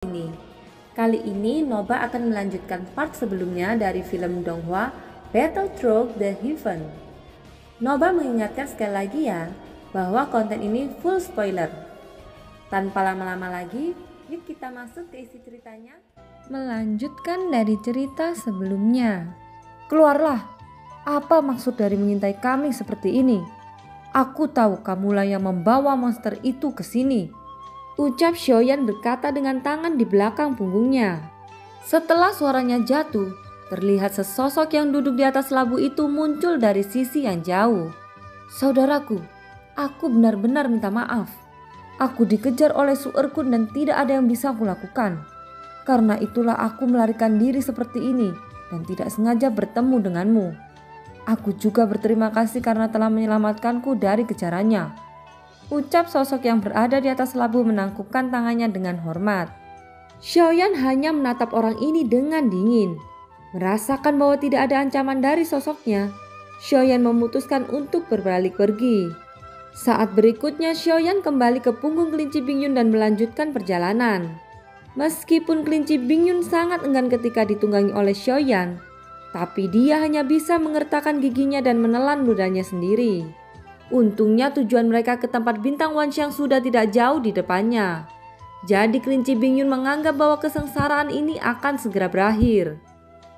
ini. Kali ini Noba akan melanjutkan part sebelumnya dari film Donghua Battle Through the Heaven. Noba mengingatkan sekali lagi ya bahwa konten ini full spoiler. Tanpa lama-lama lagi, yuk kita masuk ke isi ceritanya. Melanjutkan dari cerita sebelumnya. Keluarlah, apa maksud dari mengintai kami seperti ini? Aku tahu kamulah yang membawa monster itu ke sini, ucap Xiaoyan berkata dengan tangan di belakang punggungnya. Setelah suaranya jatuh, terlihat sesosok yang duduk di atas labu itu muncul dari sisi yang jauh. Saudaraku, aku benar-benar minta maaf. Aku dikejar oleh Su Erkun dan tidak ada yang bisa kulakukan. Karena itulah aku melarikan diri seperti ini dan tidak sengaja bertemu denganmu. Aku juga berterima kasih karena telah menyelamatkanku dari kejarannya, ucap sosok yang berada di atas labu menangkupkan tangannya dengan hormat. Xiaoyan hanya menatap orang ini dengan dingin. Merasakan bahwa tidak ada ancaman dari sosoknya, Xiaoyan memutuskan untuk berbalik pergi. Saat berikutnya Xiaoyan kembali ke punggung kelinci Bingyun dan melanjutkan perjalanan. Meskipun kelinci Bingyun sangat enggan ketika ditunggangi oleh Xiaoyan, tapi dia hanya bisa mengertakkan giginya dan menelan ludahnya sendiri. Untungnya tujuan mereka ke tempat bintang Wanxiang sudah tidak jauh di depannya. Jadi kelinci Bingyun menganggap bahwa kesengsaraan ini akan segera berakhir.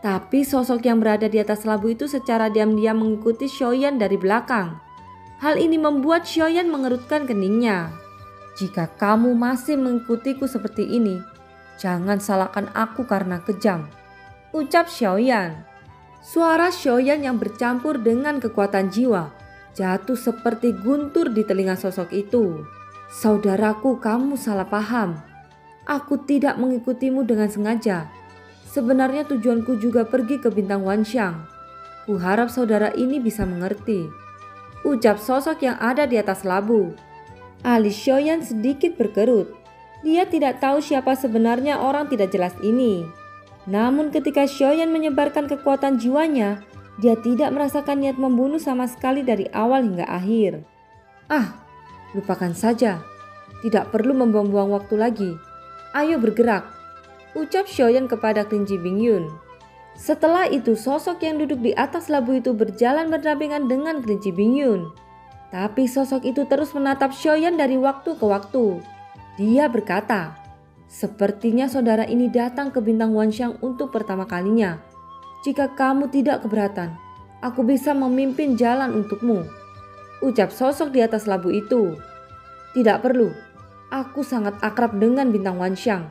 Tapi sosok yang berada di atas labu itu secara diam-diam mengikuti Xiaoyan dari belakang. Hal ini membuat Xiaoyan mengerutkan keningnya. Jika kamu masih mengikutiku seperti ini, jangan salahkan aku karena kejam, ucap Xiaoyan. Suara Xiaoyan yang bercampur dengan kekuatan jiwa jatuh seperti guntur di telinga sosok itu. Saudaraku, kamu salah paham. Aku tidak mengikutimu dengan sengaja. Sebenarnya tujuanku juga pergi ke bintang Wanxiang. Kuharap saudara ini bisa mengerti, ucap sosok yang ada di atas labu. Alis Xiaoyan sedikit berkerut. Dia tidak tahu siapa sebenarnya orang tidak jelas ini. Namun ketika Xiaoyan menyebarkan kekuatan jiwanya, dia tidak merasakan niat membunuh sama sekali dari awal hingga akhir. Lupakan saja. Tidak perlu membuang-buang waktu lagi. Ayo bergerak, ucap Xiaoyan kepada kelinci Bingyun. Setelah itu sosok yang duduk di atas labu itu berjalan berdampingan dengan kelinci Bingyun. Tapi sosok itu terus menatap Xiaoyan dari waktu ke waktu. Dia berkata, sepertinya saudara ini datang ke bintang Wanxiang untuk pertama kalinya. Jika kamu tidak keberatan, aku bisa memimpin jalan untukmu, ucap sosok di atas labu itu. Tidak perlu, aku sangat akrab dengan bintang Wanxiang,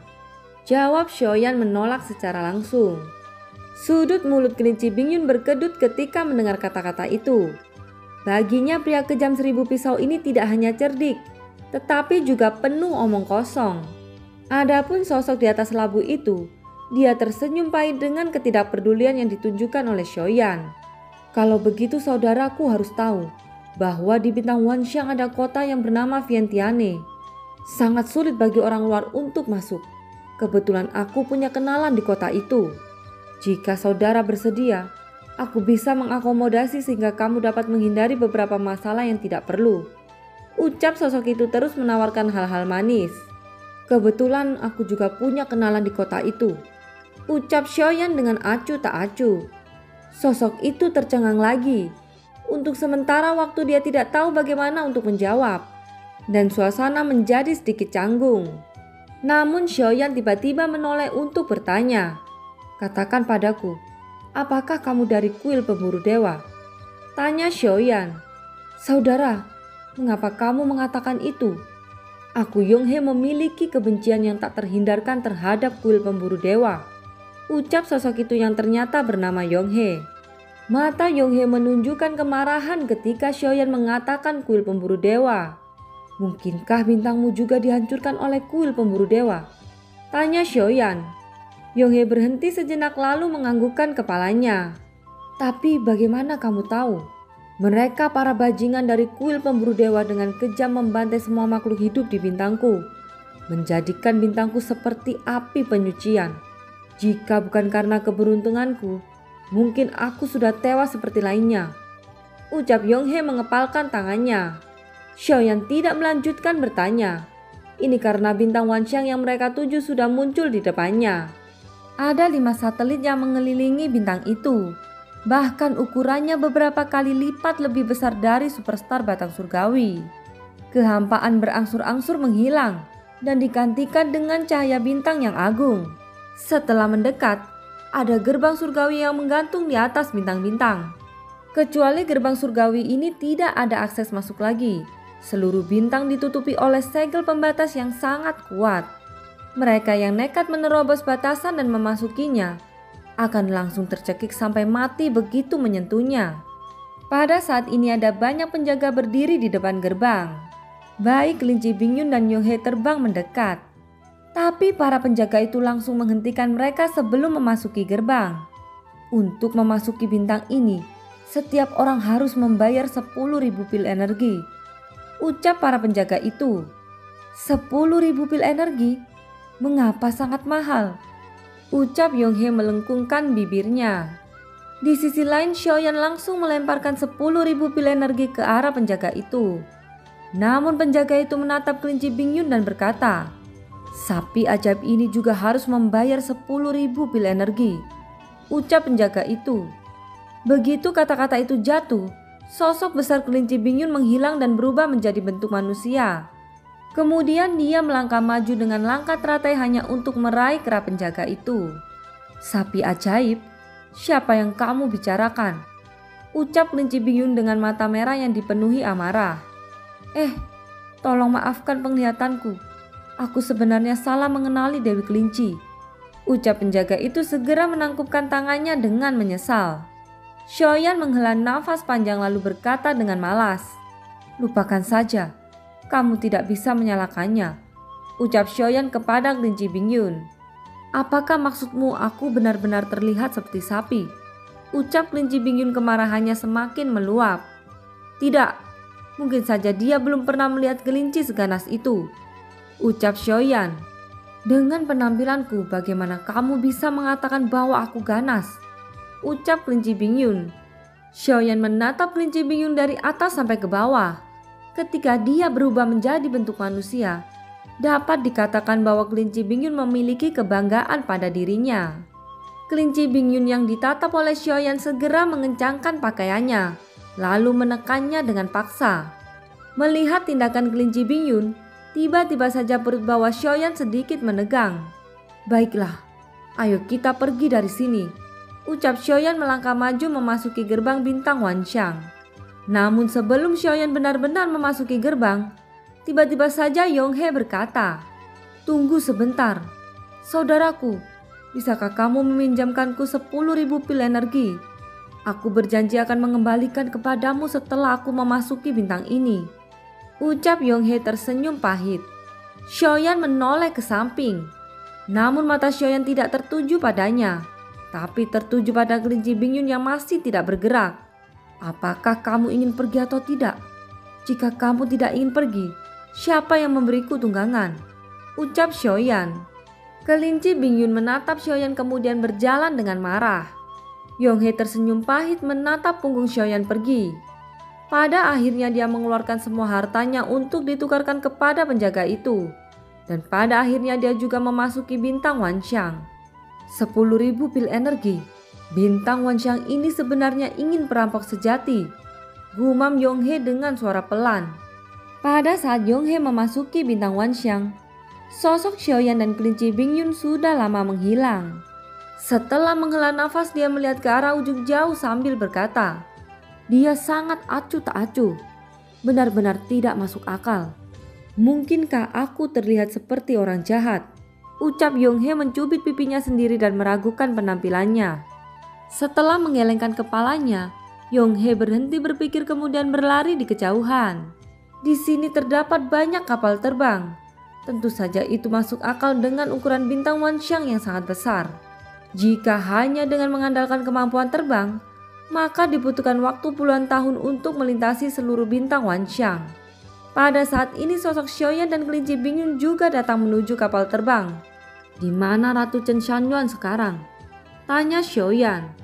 jawab Xiaoyan menolak secara langsung. Sudut mulut kelinci Bingyun berkedut ketika mendengar kata-kata itu. Baginya pria kejam 1000 pisau ini tidak hanya cerdik, tetapi juga penuh omong kosong. Adapun sosok di atas labu itu, dia tersenyum pahit dengan ketidakpedulian yang ditunjukkan oleh Xiaoyan. Kalau begitu saudaraku harus tahu bahwa di bintang Wanxiang ada kota yang bernama Vientiane. Sangat sulit bagi orang luar untuk masuk. Kebetulan aku punya kenalan di kota itu. Jika saudara bersedia, aku bisa mengakomodasi sehingga kamu dapat menghindari beberapa masalah yang tidak perlu, ucap sosok itu terus menawarkan hal-hal manis. Kebetulan aku juga punya kenalan di kota itu, ucap Xiaoyan dengan acuh tak acuh. Sosok itu tercengang lagi. Untuk sementara waktu dia tidak tahu bagaimana untuk menjawab, dan suasana menjadi sedikit canggung. Namun Xiaoyan tiba-tiba menoleh untuk bertanya. Katakan padaku, apakah kamu dari kuil pemburu dewa? Tanya Xiaoyan. Saudara, mengapa kamu mengatakan itu? Aku Yonghe memiliki kebencian yang tak terhindarkan terhadap kuil pemburu dewa, ucap sosok itu yang ternyata bernama Yonghe. Mata Yonghe menunjukkan kemarahan ketika Xiaoyan mengatakan kuil pemburu dewa. Mungkinkah bintangmu juga dihancurkan oleh kuil pemburu dewa? Tanya Xiaoyan. Yonghe berhenti sejenak lalu menganggukkan kepalanya. Tapi bagaimana kamu tahu? Mereka para bajingan dari kuil pemburu dewa dengan kejam membantai semua makhluk hidup di bintangku, menjadikan bintangku seperti api penyucian. Jika bukan karena keberuntunganku, mungkin aku sudah tewas seperti lainnya, ucap Yonghe mengepalkan tangannya. Xiaoyan tidak melanjutkan bertanya. Ini karena bintang Wanxiang yang mereka tuju sudah muncul di depannya. Ada 5 satelit yang mengelilingi bintang itu. Bahkan ukurannya beberapa kali lipat lebih besar dari superstar batang surgawi. Kehampaan berangsur-angsur menghilang dan digantikan dengan cahaya bintang yang agung. Setelah mendekat, ada gerbang surgawi yang menggantung di atas bintang-bintang. Kecuali gerbang surgawi ini tidak ada akses masuk lagi. Seluruh bintang ditutupi oleh segel pembatas yang sangat kuat. Mereka yang nekat menerobos batasan dan memasukinya akan langsung tercekik sampai mati begitu menyentuhnya. Pada saat ini ada banyak penjaga berdiri di depan gerbang. Baik kelinci Bingyun dan Yonghe terbang mendekat. Tapi para penjaga itu langsung menghentikan mereka sebelum memasuki gerbang. Untuk memasuki bintang ini, setiap orang harus membayar 10.000 pil energi. Ucap para penjaga itu. 10.000 pil energi? Mengapa sangat mahal? Ucap Yonghe melengkungkan bibirnya. Di sisi lain, Xiaoyan langsung melemparkan 10.000 pil energi ke arah penjaga itu. Namun penjaga itu menatap kelinci Bingyun dan berkata, "Sapi ajaib ini juga harus membayar 10.000 pil energi." Ucap penjaga itu. Begitu kata-kata itu jatuh, sosok besar kelinci Bingyun menghilang dan berubah menjadi bentuk manusia. Kemudian dia melangkah maju dengan langkah teratai hanya untuk meraih kera penjaga itu. "Sapi ajaib? Siapa yang kamu bicarakan?" Ucap kelinci Bingyun dengan mata merah yang dipenuhi amarah. Tolong maafkan penglihatanku. Aku sebenarnya salah mengenali Dewi Kelinci." Ucap penjaga itu segera menangkupkan tangannya dengan menyesal. Xiaoyan menghela nafas panjang lalu berkata dengan malas, "Lupakan saja, kamu tidak bisa menyalahkannya." Ucap Xiaoyan kepada kelinci Bingyun. "Apakah maksudmu aku benar-benar terlihat seperti sapi?" Ucap kelinci Bingyun kemarahannya semakin meluap. "Tidak. Mungkin saja dia belum pernah melihat kelinci seganas itu." Ucap Xiaoyan. "Dengan penampilanku, bagaimana kamu bisa mengatakan bahwa aku ganas?" Ucap kelinci Bingyun. Xiaoyan menatap kelinci Bingyun dari atas sampai ke bawah. Ketika dia berubah menjadi bentuk manusia, dapat dikatakan bahwa kelinci Bingyun memiliki kebanggaan pada dirinya. Kelinci Bingyun yang ditatap oleh Xiaoyan segera mengencangkan pakaiannya, lalu menekannya dengan paksa. Melihat tindakan kelinci Bingyun, tiba-tiba saja perut bawah Xiaoyan sedikit menegang. "Baiklah, ayo kita pergi dari sini." Ucap Xiaoyan melangkah maju memasuki gerbang bintang Wanxiang. Namun sebelum Xiaoyan benar-benar memasuki gerbang, tiba-tiba saja Yonghe berkata, "Tunggu sebentar. Saudaraku, bisakah kamu meminjamkanku 10.000 pil energi? Aku berjanji akan mengembalikan kepadamu setelah aku memasuki bintang ini." Ucap Yonghe tersenyum pahit. Xiaoyan menoleh ke samping. Namun mata Xiaoyan tidak tertuju padanya, tapi tertuju pada kelinci Bingyun yang masih tidak bergerak. "Apakah kamu ingin pergi atau tidak? Jika kamu tidak ingin pergi, siapa yang memberiku tunggangan?" Ucap Xiaoyan. Kelinci Bingyun menatap Xiaoyan kemudian berjalan dengan marah. Yonghe tersenyum pahit menatap punggung Xiaoyan pergi. Pada akhirnya dia mengeluarkan semua hartanya untuk ditukarkan kepada penjaga itu. Dan pada akhirnya dia juga memasuki bintang Wanxiang. 10.000 pil energi. Bintang Wanxiang ini sebenarnya ingin perampok sejati. Gumam Yonghe dengan suara pelan. Pada saat Yonghe memasuki bintang Wanxiang, sosok Xiaoyan dan kelinci Bingyun sudah lama menghilang. Setelah menghela nafas, dia melihat ke arah ujung jauh sambil berkata, "Dia sangat acuh tak acuh. Benar-benar tidak masuk akal. Mungkinkah aku terlihat seperti orang jahat?" Ucap Yonghe mencubit pipinya sendiri dan meragukan penampilannya. Setelah menggelengkan kepalanya, Yonghe berhenti berpikir kemudian berlari di kejauhan. Di sini terdapat banyak kapal terbang. Tentu saja itu masuk akal dengan ukuran bintang Wanxiang yang sangat besar. Jika hanya dengan mengandalkan kemampuan terbang, maka dibutuhkan waktu puluhan tahun untuk melintasi seluruh bintang Wanxiang. Pada saat ini sosok Xiaoyan dan kelinci Bingyun juga datang menuju kapal terbang. "Di mana Ratu Chen Shangyuan sekarang?" tanya Xiaoyan.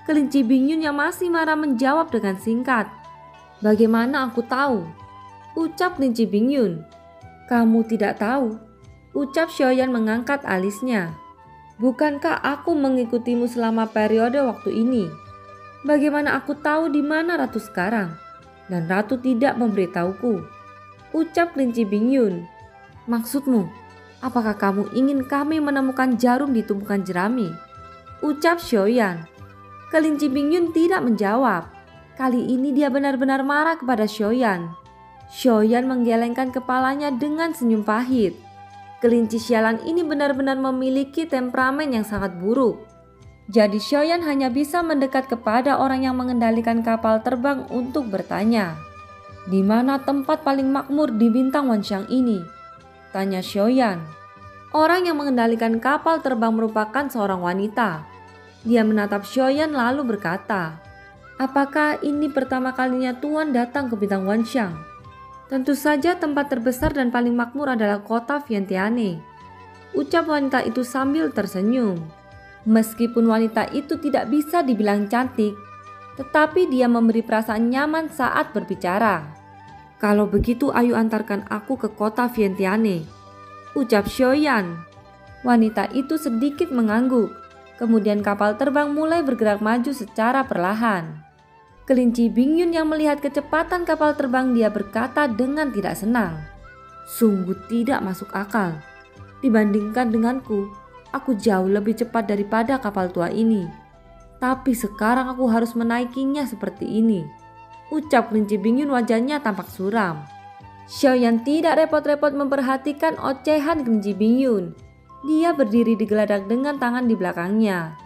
Kelinci Bingyun yang masih marah menjawab dengan singkat, "Bagaimana aku tahu?" Ucap kelinci Bingyun. Kamu tidak tahu, ucap Xiaoyan mengangkat alisnya. Bukankah aku mengikutimu selama periode waktu ini? Bagaimana aku tahu di mana ratu sekarang? Dan ratu tidak memberitahuku, ucap kelinci Bingyun. Maksudmu, apakah kamu ingin kami menemukan jarum di tumpukan jerami? Ucap Xiaoyan. Kelinci Bingyun tidak menjawab. Kali ini dia benar-benar marah kepada Xiaoyan. Xiaoyan menggelengkan kepalanya dengan senyum pahit. Kelinci sialan ini benar-benar memiliki temperamen yang sangat buruk. Jadi Xiaoyan hanya bisa mendekat kepada orang yang mengendalikan kapal terbang untuk bertanya. Di mana tempat paling makmur di bintang Wanxiang ini? Tanya Xiaoyan. Orang yang mengendalikan kapal terbang merupakan seorang wanita. Dia menatap Xiaoyan lalu berkata, apakah ini pertama kalinya Tuan datang ke bintang Wanxiang? Tentu saja tempat terbesar dan paling makmur adalah kota Vientiane, ucap wanita itu sambil tersenyum. Meskipun wanita itu tidak bisa dibilang cantik, tetapi dia memberi perasaan nyaman saat berbicara. Kalau begitu ayo antarkan aku ke kota Vientiane, ucap Xiaoyan. Wanita itu sedikit mengangguk, kemudian kapal terbang mulai bergerak maju secara perlahan. Kelinci Bingyun yang melihat kecepatan kapal terbang dia berkata dengan tidak senang. Sungguh tidak masuk akal. Dibandingkan denganku, aku jauh lebih cepat daripada kapal tua ini. Tapi sekarang aku harus menaikinya seperti ini, ucap kelinci Bingyun wajahnya tampak suram. Xiaoyan tidak repot-repot memperhatikan ocehan kelinci Bingyun. Dia berdiri di geladak dengan tangan di belakangnya,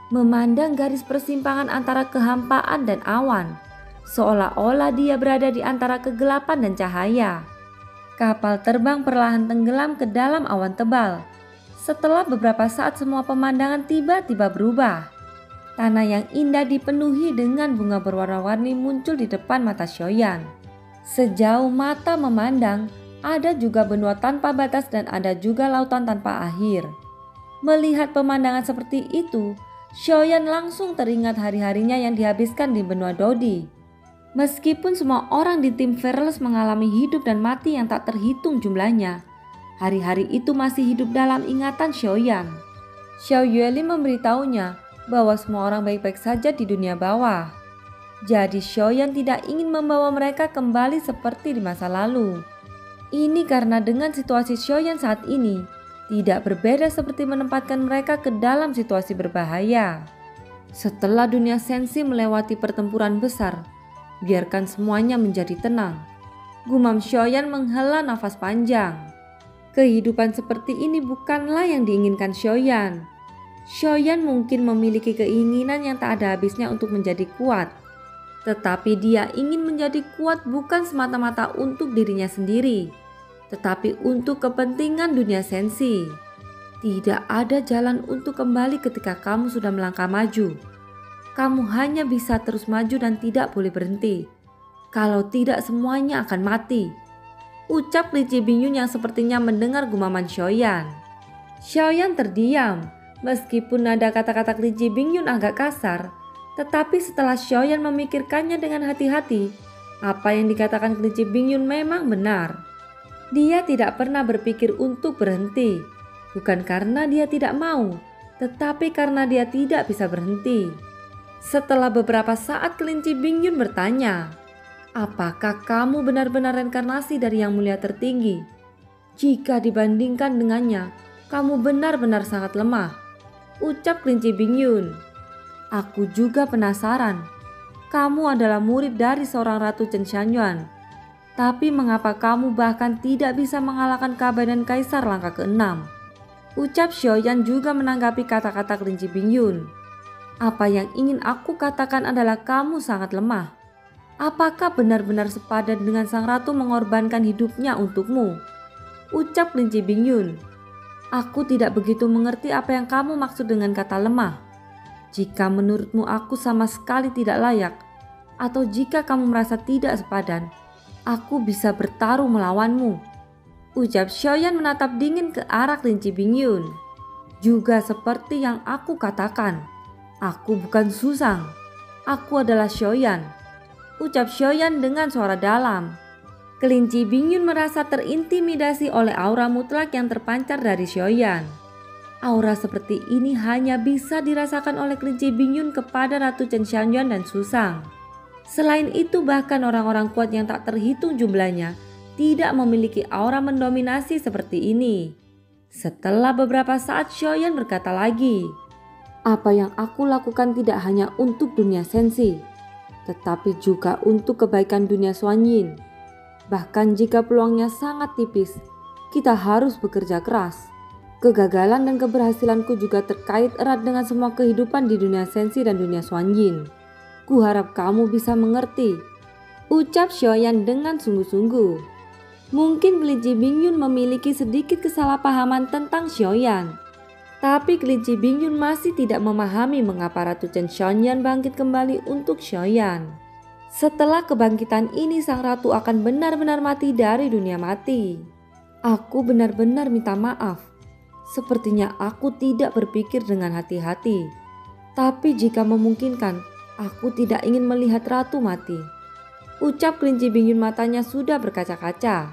memandang garis persimpangan antara kehampaan dan awan, seolah-olah dia berada di antara kegelapan dan cahaya. Kapal terbang perlahan tenggelam ke dalam awan tebal. Setelah beberapa saat semua pemandangan tiba-tiba berubah. Tanah yang indah dipenuhi dengan bunga berwarna-warni muncul di depan mata Xiaoyan. Sejauh mata memandang, ada juga benua tanpa batas dan ada juga lautan tanpa akhir. Melihat pemandangan seperti itu, Xiaoyan langsung teringat hari-harinya yang dihabiskan di benua Dodi. Meskipun semua orang di tim Fearless mengalami hidup dan mati yang tak terhitung jumlahnya, hari-hari itu masih hidup dalam ingatan Xiaoyan. Xiao Yuelin memberitahunya bahwa semua orang baik-baik saja di dunia bawah. Jadi Xiaoyan tidak ingin membawa mereka kembali seperti di masa lalu. Ini karena dengan situasi Xiaoyan saat ini tidak berbeda seperti menempatkan mereka ke dalam situasi berbahaya. Setelah dunia sensi melewati pertempuran besar, biarkan semuanya menjadi tenang. Gumam Xiaoyan menghela nafas panjang. Kehidupan seperti ini bukanlah yang diinginkan Xiaoyan. Xiaoyan mungkin memiliki keinginan yang tak ada habisnya untuk menjadi kuat. Tetapi dia ingin menjadi kuat bukan semata-mata untuk dirinya sendiri, tetapi untuk kepentingan dunia sensi. Tidak ada jalan untuk kembali ketika kamu sudah melangkah maju. Kamu hanya bisa terus maju dan tidak boleh berhenti. Kalau tidak semuanya akan mati, ucap kelinci Bingyun yang sepertinya mendengar gumaman Xiaoyan. Xiaoyan terdiam. Meskipun nada kata-kata kelinci Bingyun agak kasar, tetapi setelah Xiaoyan memikirkannya dengan hati-hati, apa yang dikatakan kelinci Bingyun memang benar. Dia tidak pernah berpikir untuk berhenti, bukan karena dia tidak mau, tetapi karena dia tidak bisa berhenti. Setelah beberapa saat kelinci Bingyun bertanya, apakah kamu benar-benar reinkarnasi dari yang mulia tertinggi? Jika dibandingkan dengannya, kamu benar-benar sangat lemah, ucap kelinci Bingyun. Aku juga penasaran. Kamu adalah murid dari seorang Ratu Chen Xianyuan. Tapi mengapa kamu bahkan tidak bisa mengalahkan Kabadan Kaisar langkah ke-6? Ucap Xiaoyan juga menanggapi kata-kata kelinci Bingyun. Apa yang ingin aku katakan adalah kamu sangat lemah. Apakah benar-benar sepadan dengan sang ratu mengorbankan hidupnya untukmu? Ucap kelinci Bingyun. Aku tidak begitu mengerti apa yang kamu maksud dengan kata lemah. Jika menurutmu aku sama sekali tidak layak, atau jika kamu merasa tidak sepadan, aku bisa bertarung melawanmu. Ucap Xiaoyan menatap dingin ke arah kelinci Bingyun. Juga seperti yang aku katakan, aku bukan Susang. Aku adalah Xiaoyan. Ucap Xiaoyan dengan suara dalam. Kelinci Bingyun merasa terintimidasi oleh aura mutlak yang terpancar dari Xiaoyan. Aura seperti ini hanya bisa dirasakan oleh kelinci Bingyun kepada Ratu Chen Xianyuan dan Susang. Selain itu, bahkan orang-orang kuat yang tak terhitung jumlahnya tidak memiliki aura mendominasi seperti ini. Setelah beberapa saat, Xiaoyan berkata lagi, "Apa yang aku lakukan tidak hanya untuk dunia sensi, tetapi juga untuk kebaikan dunia Xuanyin. Bahkan jika peluangnya sangat tipis, kita harus bekerja keras. Kegagalan dan keberhasilanku juga terkait erat dengan semua kehidupan di dunia sensi dan dunia Xuanyin. Kuharap kamu bisa mengerti," ucap Xiaoyan dengan sungguh-sungguh. Mungkin kelinci Bingyun memiliki sedikit kesalahpahaman tentang Xiaoyan. Tapi kelinci Bingyun masih tidak memahami mengapa Ratu Chen Xianyuan bangkit kembali untuk Xiaoyan. Setelah kebangkitan ini, sang ratu akan benar-benar mati dari dunia mati. Aku benar-benar minta maaf. Sepertinya aku tidak berpikir dengan hati-hati. Tapi jika memungkinkan, aku tidak ingin melihat ratu mati, ucap kelinci Bingyun. Matanya sudah berkaca-kaca.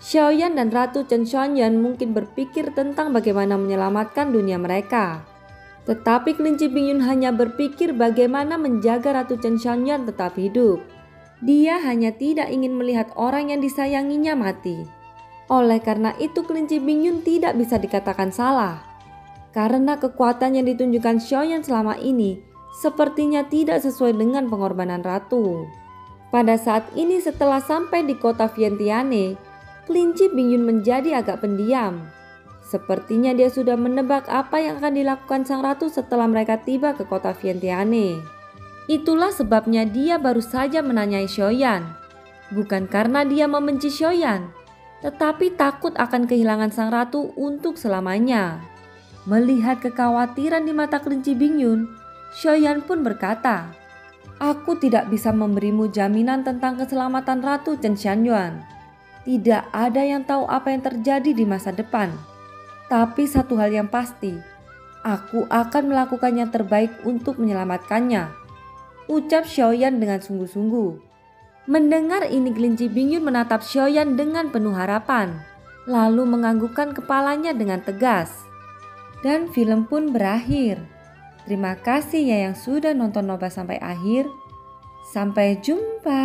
Xiaoyan dan Ratu Chen Xianyuan mungkin berpikir tentang bagaimana menyelamatkan dunia mereka. Tetapi kelinci Bingyun hanya berpikir bagaimana menjaga Ratu Chen Xianyuan tetap hidup. Dia hanya tidak ingin melihat orang yang disayanginya mati. Oleh karena itu, kelinci Bingyun tidak bisa dikatakan salah. Karena kekuatan yang ditunjukkan Xiaoyan selama ini sepertinya tidak sesuai dengan pengorbanan ratu. Pada saat ini, setelah sampai di kota Vientiane, kelinci Bingyun menjadi agak pendiam. Sepertinya dia sudah menebak apa yang akan dilakukan sang ratu setelah mereka tiba ke kota Vientiane. Itulah sebabnya dia baru saja menanyai Xiaoyan. Bukan karena dia membenci Xiaoyan, tetapi takut akan kehilangan sang ratu untuk selamanya. Melihat kekhawatiran di mata kelinci Bingyun, Xiaoyan pun berkata, "Aku tidak bisa memberimu jaminan tentang keselamatan Ratu Chen Xianyuan. Tidak ada yang tahu apa yang terjadi di masa depan. Tapi satu hal yang pasti, aku akan melakukan yang terbaik untuk menyelamatkannya," ucap Xiaoyan dengan sungguh-sungguh. Mendengar ini, kelinci Bingyun menatap Xiaoyan dengan penuh harapan, lalu menganggukkan kepalanya dengan tegas. Dan film pun berakhir. Terima kasih ya yang sudah nonton Nobah sampai akhir. Sampai jumpa.